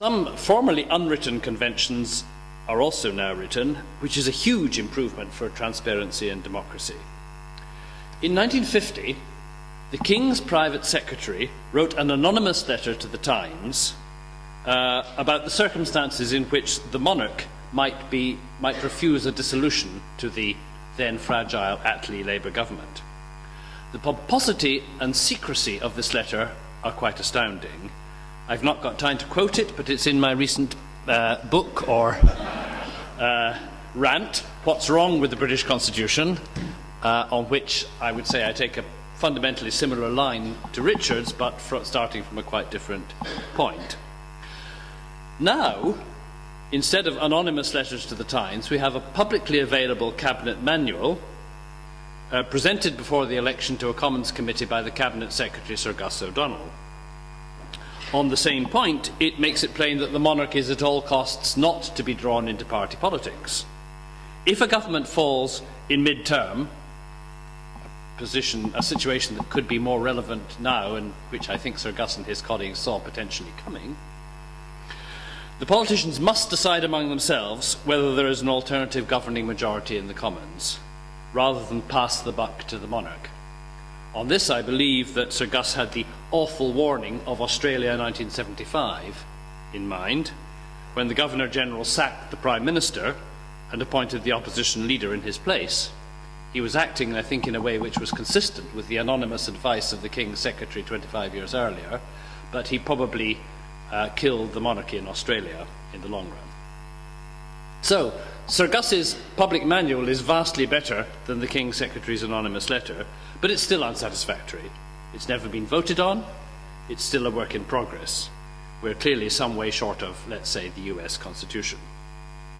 Some formerly unwritten conventions are also now written, which is a huge improvement for transparency and democracy. In 1950, the King's private secretary wrote an anonymous letter to the Times about the circumstances in which the monarch might refuse a dissolution to the then fragile Attlee Labour government. The pomposity and secrecy of this letter are quite astounding. I've not got time to quote it, but it's in my recent book or rant, What's Wrong with the British Constitution, on which I would say I take a fundamentally similar line to Richard's, but starting from a quite different point. Now, instead of anonymous letters to the Times, we have a publicly available cabinet manual presented before the election to a Commons committee by the Cabinet Secretary Sir Gus O'Donnell. On the same point, it makes it plain that the monarch is at all costs not to be drawn into party politics. If a government falls in mid-term, a situation that could be more relevant now and which I think Sir Gus and his colleagues saw potentially coming, the politicians must decide among themselves whether there is an alternative governing majority in the Commons, rather than pass the buck to the monarch. On this, I believe that Sir Gus had the awful warning of Australia 1975 in mind, when the Governor-General sacked the Prime Minister and appointed the opposition leader in his place. He was acting, I think, in a way which was consistent with the anonymous advice of the King's Secretary 25 years earlier, but he probably killed the monarchy in Australia in the long run. So, Sir Gus's public manual is vastly better than the King's Secretary's anonymous letter, but it's still unsatisfactory. It's never been voted on. It's still a work in progress. We're clearly some way short of, let's say, the US Constitution.